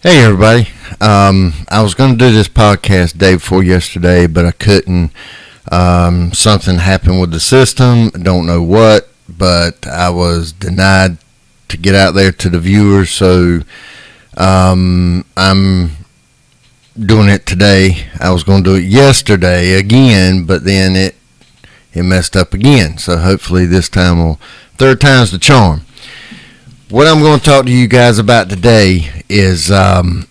Hey everybody. I was going to do this podcast day before yesterday, but I couldn't. Something happened with the system. I don't know what, but I was denied to get out there to the viewers, so I'm doing it today. I was going to do it yesterday again, but then it messed up again. So hopefully this time third time's the charm. What I'm going to talk to you guys about today is the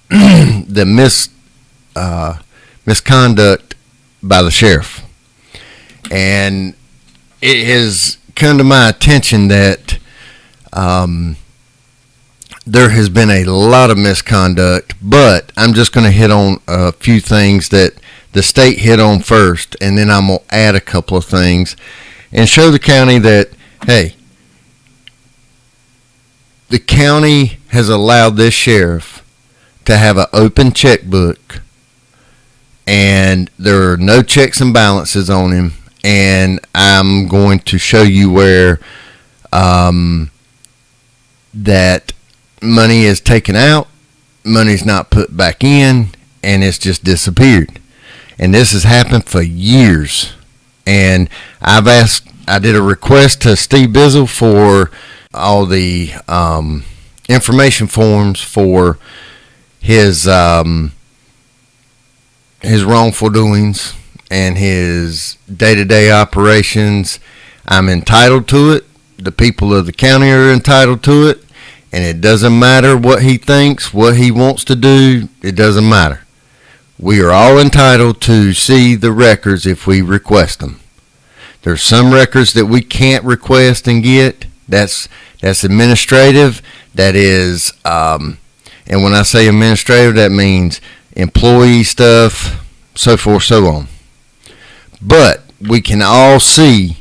misconduct by the sheriff. And it has come to my attention that there has been a lot of misconduct, but I'm just going to hit on a few things that the state hit on first, and then I'm going to add a couple of things and show the county that, hey, the county has allowed this sheriff to have an open checkbook, and there are no checks and balances on him. And I'm going to show you where that money is taken out, money's not put back in, and it's just disappeared. And this has happened for years. And I did a request to Steve Bizzle for all the information forms for his wrongful doings and his day-to-day operations. I'm entitled to it. The people of the county are entitled to it, and it doesn't matter what he thinks, what he wants to do. It doesn't matter. We are all entitled to see the records if we request them. There's some records that we can't request and get. That's administrative. That is, and when I say administrative, that means employee stuff, so forth, so on. But we can all see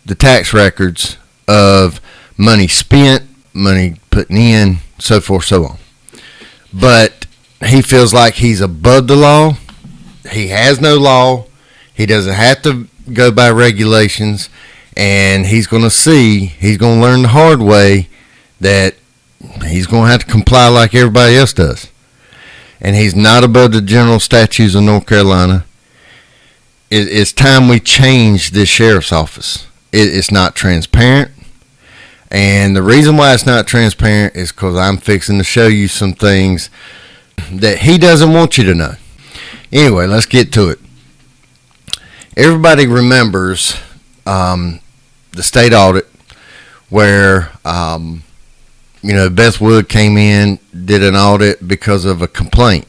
the tax records of money spent, money put in, so forth, so on. But he feels like he's above the law. He has no law. He doesn't have to go by regulations. And he's going to learn the hard way that he's going to have to comply like everybody else does. And he's not above the general statutes of North Carolina. It's time we change this sheriff's office. It's not transparent. And the reason why it's not transparent is because I'm fixing to show you some things that he doesn't want you to know. Anyway, let's get to it. Everybody remembers the state audit where Beth Wood came in, did an audit because of a complaint.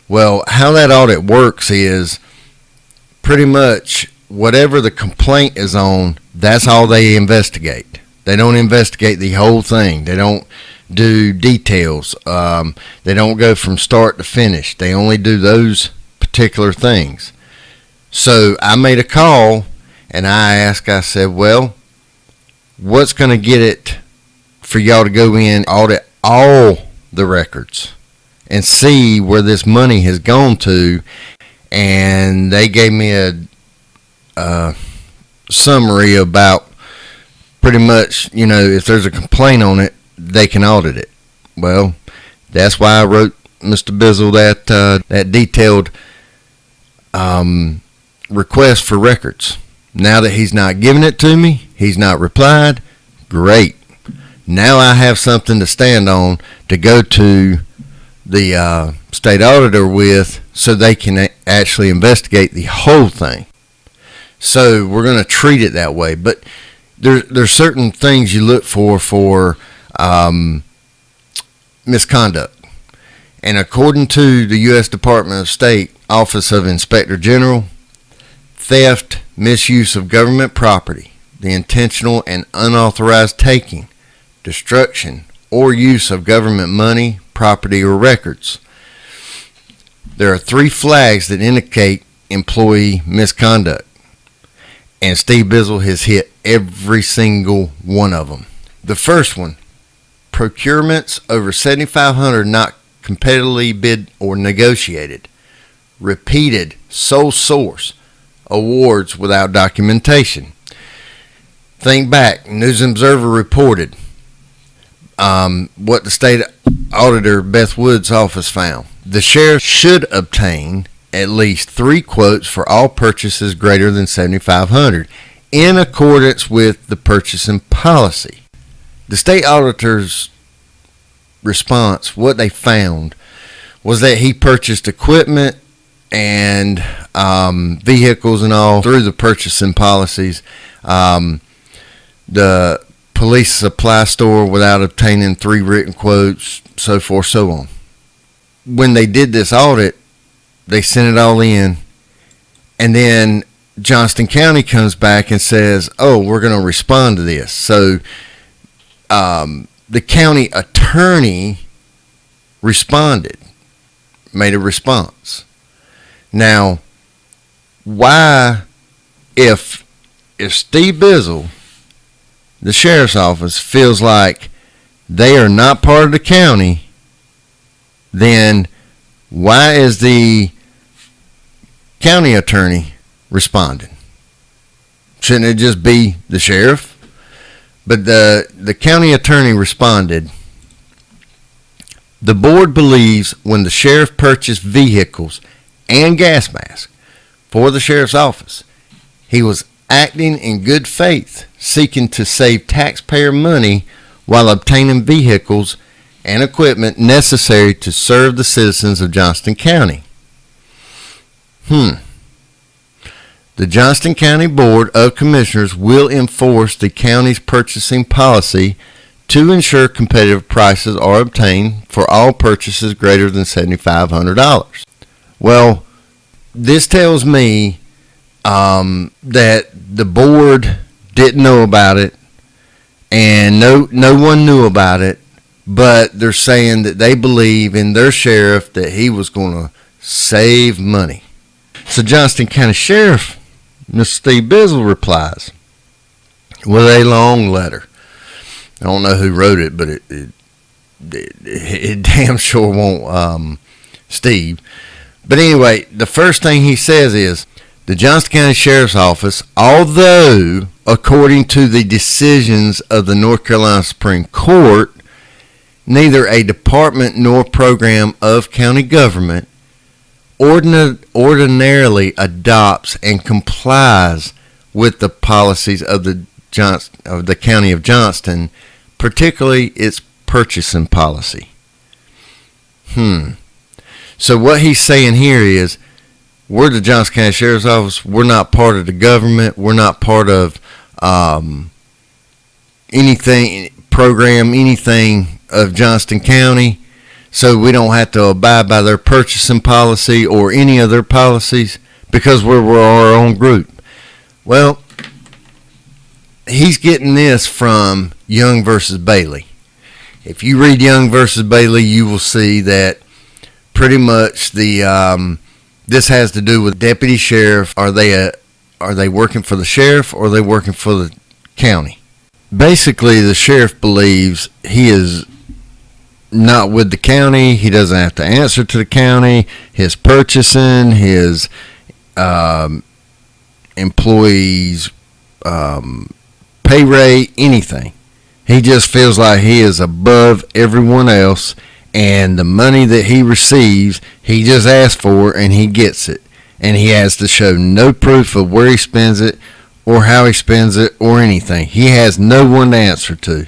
Well, how that audit works is pretty much whatever the complaint is on, that's all they investigate. They don't investigate the whole thing. They don't do details. They don't go from start to finish. They only do those particular things. So I made a call and I said, well, what's going to get it for y'all to go in, audit all the records and see where this money has gone to? And they gave me a summary about pretty much, if there's a complaint on it, they can audit it. Well, that's why I wrote Mr. Bizzle that detailed request for records. Now that he's not giving it to me, he's not replied, great. Now I have something to stand on to go to the state auditor with so they can actually investigate the whole thing. So we're going to treat it that way. But there's certain things you look for misconduct. And according to the U.S. Department of State Office of Inspector General, theft, misuse of government property, the intentional and unauthorized taking, destruction, or use of government money, property, or records. There are 3 flags that indicate employee misconduct, and Steve Bizzle has hit every single one of them. The first one, procurements over $7,500 not competitively bid or negotiated. Repeated sole source awards without documentation. Think back, News and Observer reported what the state Auditor Beth Wood's office found. The sheriff should obtain at least 3 quotes for all purchases greater than $7,500 in accordance with the purchasing policy. The state auditor's response, what they found, was that he purchased equipment and vehicles and all through the purchasing policies. The police supply store without obtaining 3 written quotes, so forth, so on. When they did this audit, they sent it all in, and then Johnston County comes back and says, oh, we're going to respond to this. So the county attorney responded, made a response. Now, why, if Steve Bizzle, the sheriff's office, feels like they are not part of the county, then why is the county attorney responding? Shouldn't it just be the sheriff? But the county attorney responded, the board believes when the sheriff purchased vehicles and gas masks for the sheriff's office, he was acting in good faith, seeking to save taxpayer money while obtaining vehicles and equipment necessary to serve the citizens of Johnston County. The Johnston County Board of Commissioners will enforce the county's purchasing policy to ensure competitive prices are obtained for all purchases greater than $7,500. Well, this tells me that the board didn't know about it, and no one knew about it, but they're saying that they believe in their sheriff that he was going to save money. So Johnston County Sheriff, Mr. Steve Bizzle, replies with a long letter. I don't know who wrote it, but it damn sure won't Steve. But anyway, the first thing he says is, the Johnston County Sheriff's Office, although according to the decisions of the North Carolina Supreme Court, neither a department nor program of county government ordinarily adopts and complies with the policies of the County of Johnston, particularly its purchasing policy. So what he's saying here is, we're the Johnston County Sheriff's Office. We're not part of the government. We're not part of anything of Johnston County. So we don't have to abide by their purchasing policy or any of their policies because we're our own group. Well, he's getting this from Young versus Bailey. If you read Young versus Bailey, you will see that pretty much this has to do with deputy sheriff. Are they working for the sheriff or are they working for the county? Basically, the sheriff believes he is not with the county. He doesn't have to answer to the county. His purchasing, his employees' pay rate, anything. He just feels like he is above everyone else, and the money that he receives, he just asks for and he gets it. And he has to show no proof of where he spends it or how he spends it or anything. He has no one to answer to.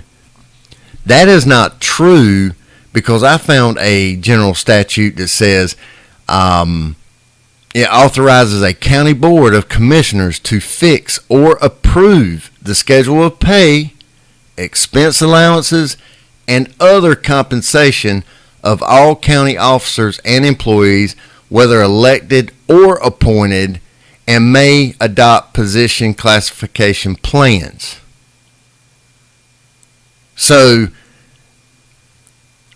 That is not true, because I found a general statute that says it authorizes a county board of commissioners to fix or approve the schedule of pay, expense allowances, and other compensation of all county officers and employees, whether elected or appointed, and may adopt position classification plans. So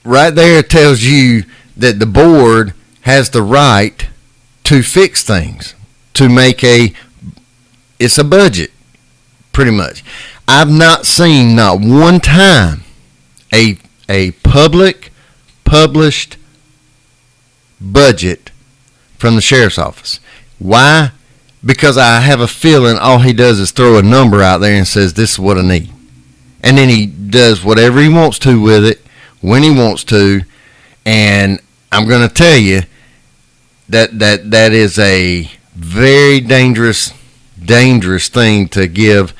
right there it tells you that the board has the right to fix things, to make it's a budget, pretty much. I've not seen, not one time, a published budget from the sheriff's office. Why? Because I have a feeling all he does is throw a number out there and says, this is what I need. And then he does whatever he wants to with it, when he wants to, And I'm going to tell you that is a very dangerous thing to give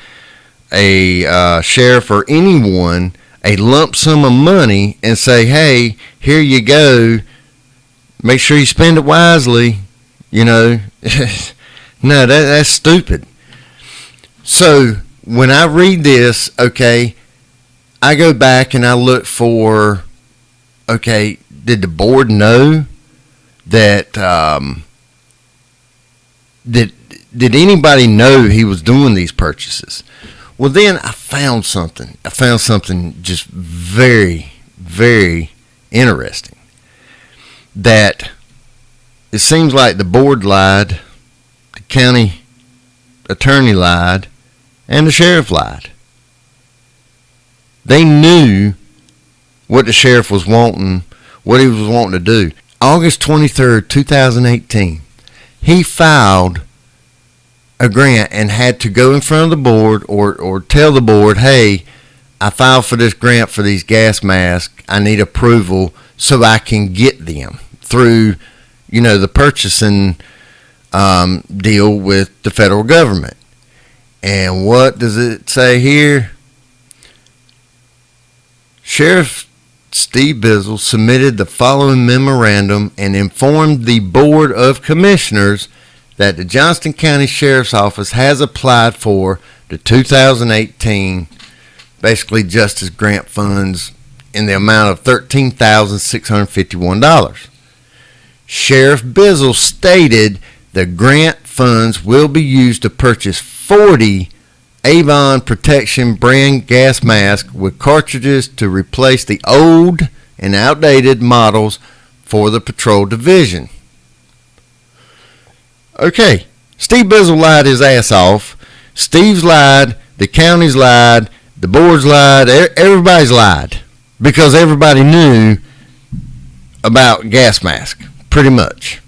a sheriff or anyone a lump sum of money and say, hey, here you go, make sure you spend it wisely. No, that's stupid. So when I read this, okay, I go back and I look for, okay, did the board know that, did anybody know he was doing these purchases? Well, then I found something. Just very, very interesting. That it seems like the board lied, the county attorney lied, and the sheriff lied. They knew what the sheriff was wanting, what he was wanting to do. August 23rd, 2018, he filed a grant and had to go in front of the board or tell the board, hey, I filed for this grant for these gas masks. I need approval so I can get them through, the purchasing deal with the federal government. And what does it say here? Sheriff Steve Bizzle submitted the following memorandum and informed the Board of Commissioners that the Johnston County Sheriff's Office has applied for the 2018 basically justice grant funds in the amount of $13,651. Sheriff Bizzle stated the grant funds will be used to purchase 40 Avon Protection brand gas masks with cartridges to replace the old and outdated models for the patrol division. Okay, Steve Bizzle lied his ass off. Steve's lied, the county's lied, the board's lied, everybody's lied because everybody knew about gas mask, pretty much.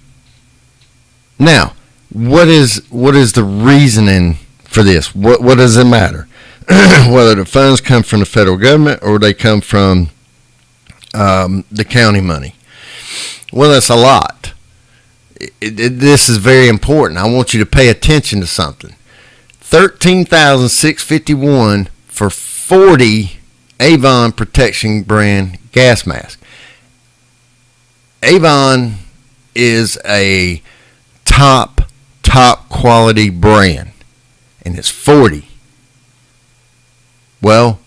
Now, what is the reasoning for this? What does it matter? Whether the funds come from the federal government or they come from the county money? Well, that's a lot. This is very important. I want you to pay attention to something. $13,651 for 40 Avon Protection brand gas masks. Avon is a top quality brand, and it's 40. Well,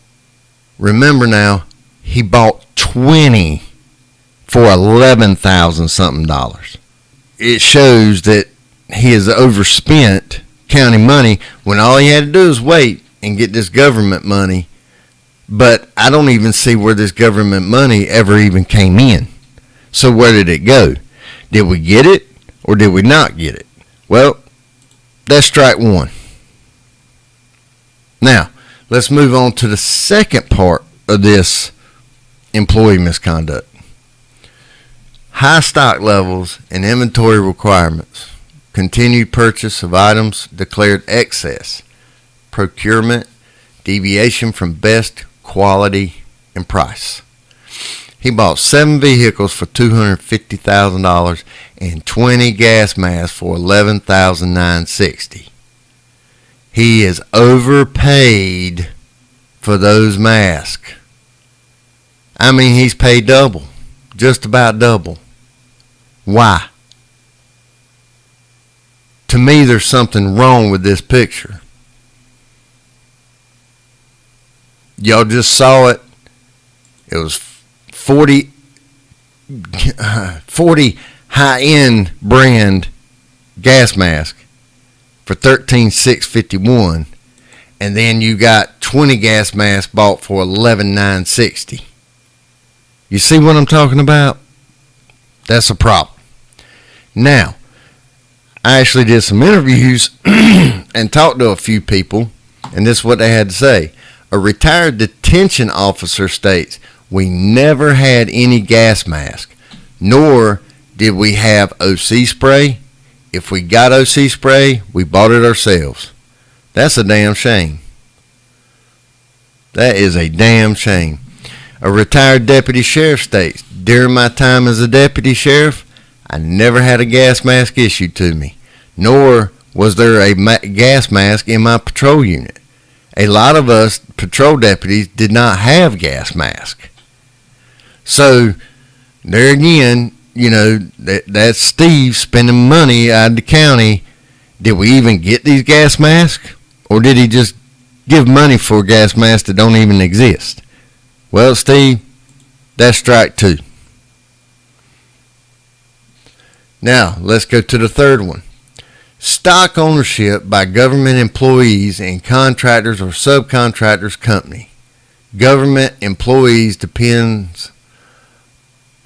remember now, he bought 20 for $11,000 something dollars. It shows that he has overspent county money when all he had to do is wait and get this government money. But I don't even see where this government money ever even came in. So where did it go? Did we get it or did we not get it? Well, that's strike one. Now, let's move on to the second part of this employee misconduct. High stock levels and inventory requirements, continued purchase of items declared excess, procurement, deviation from best quality and price. He bought 7 vehicles for $250,000 and 20 gas masks for $11,960. He is overpaid for those masks. I mean, he's paid double, just about double. Why? To me, there's something wrong with this picture. Y'all just saw it. It was 40 high-end brand gas mask for $13,651, and then you got 20 gas masks bought for $11,960. You see what I'm talking about? That's a problem. Now, I actually did some interviews and talked to a few people, and this is what they had to say. A retired detention officer states, "We never had any gas mask, nor did we have OC spray. If we got OC spray, we bought it ourselves." That's a damn shame. That is a damn shame. A retired deputy sheriff states, During my time as a deputy sheriff, I never had a gas mask issued to me, nor was there a gas mask in my patrol unit. A lot of us patrol deputies did not have gas masks. So, there again, that's Steve spending money out of the county. Did we even get these gas masks? Or did he just give money for gas masks that don't even exist? Well, Steve, that's strike two. Now, let's go to the third one. Stock ownership by government employees in contractors or subcontractors company. Government employees depends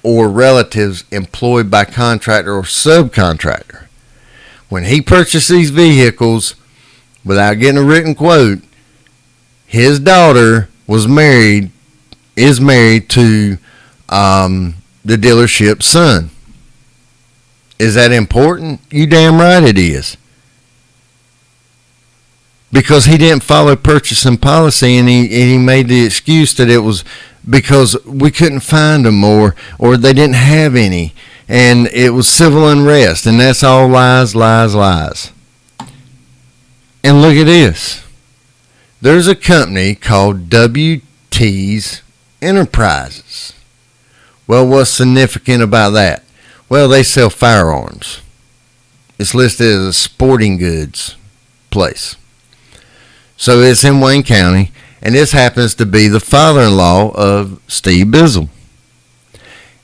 or relatives employed by contractor or subcontractor. When he purchased these vehicles, without getting a written quote, his daughter is married to the dealership's son. Is that important? You damn right it is. Because he didn't follow purchasing policy, and he made the excuse that it was because we couldn't find them or they didn't have any, and it was civil unrest, and that's all lies, lies, lies. And look at this. There's a company called WT's Enterprises. Well, what's significant about that? Well, they sell firearms. It's listed as a sporting goods place. So it's in Wayne County, and this happens to be the father-in-law of Steve Bizzle.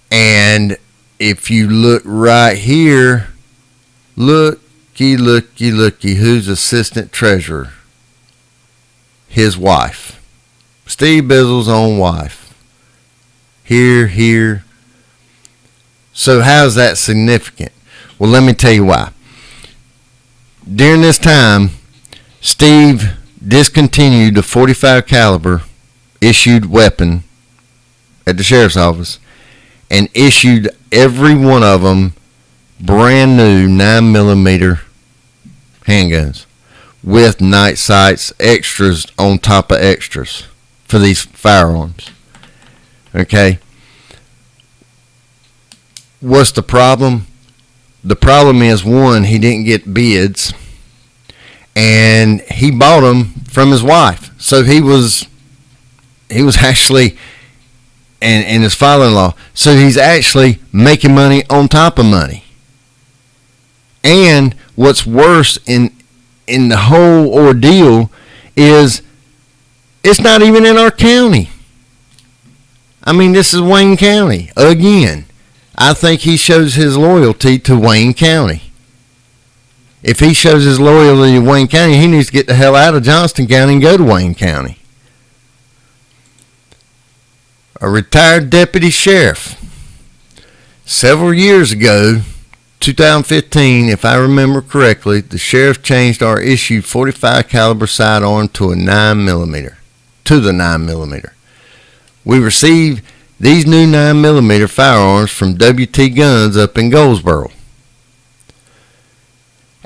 And if you look right here, looky, who's assistant treasurer? His wife. Steve Bizzle's own wife. Here. So how's that significant? Well, let me tell you why. During this time, Steve discontinued the .45 caliber issued weapon at the sheriff's office and issued every one of them brand new 9mm handguns with night sights, extras on top of extras for these firearms. Okay? What's the problem? The problem is, one, he didn't get bids, and he bought them from his wife. So he was actually, and his father-in-law. So he's actually making money on top of money. And what's worse in the whole ordeal is it's not even in our county. I mean, this is Wayne County again. I think he shows his loyalty to Wayne County. If he shows his loyalty to Wayne County, he needs to get the hell out of Johnston County and go to Wayne County. A retired deputy sheriff. Several years ago, 2015, if I remember correctly, the sheriff changed our issued .45 caliber sidearm to a 9mm. To the 9mm. We received these new 9mm firearms from WT Guns up in Goldsboro.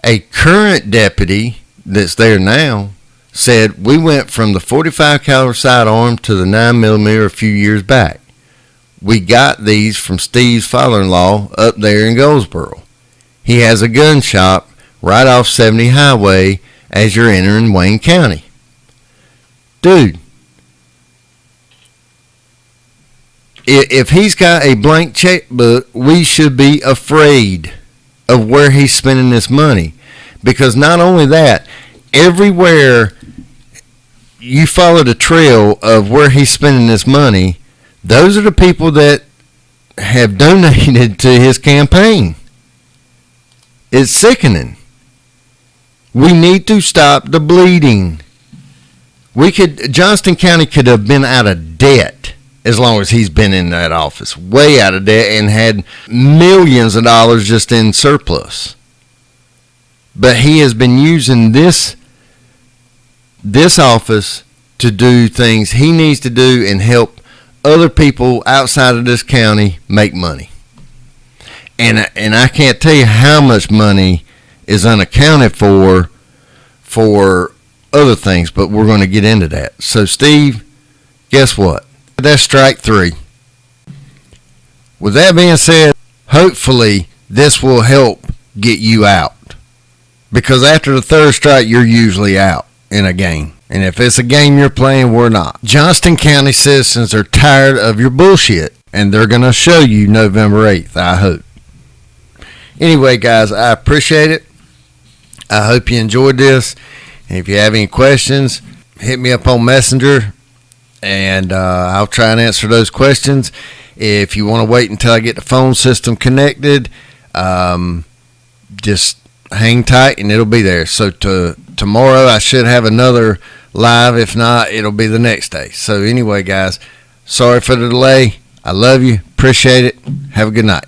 A current deputy that's there now said we went from the .45 caliber sidearm to the 9mm a few years back. We got these from Steve's father-in-law up there in Goldsboro. He has a gun shop right off 70 Highway as you're entering Wayne County. Dude, if he's got a blank checkbook, we should be afraid of where he's spending this money. Because not only that, everywhere you follow the trail of where he's spending this money, those are the people that have donated to his campaign. It's sickening. We need to stop the bleeding. Johnston County could have been out of debt as long as he's been in that office, way out of debt, and had millions of dollars just in surplus. But he has been using this office to do things he needs to do and help other people outside of this county make money. And I can't tell you how much money is unaccounted for other things, but we're going to get into that. So, Steve, guess what? That's strike three. with that being said, hopefully this will help get you out. Because after the third strike, you're usually out in a game. And if it's a game you're playing, we're not. Johnston County citizens are tired of your bullshit. And they're going to show you November 8th, I hope. Anyway, guys, I appreciate it. I hope you enjoyed this. And if you have any questions, hit me up on Messenger. And I'll try and answer those questions. If you want to wait until I get the phone system connected, just hang tight and it'll be there. So tomorrow I should have another live. If not, it'll be the next day. So anyway, guys, sorry for the delay. I love you. Appreciate it. Have a good night.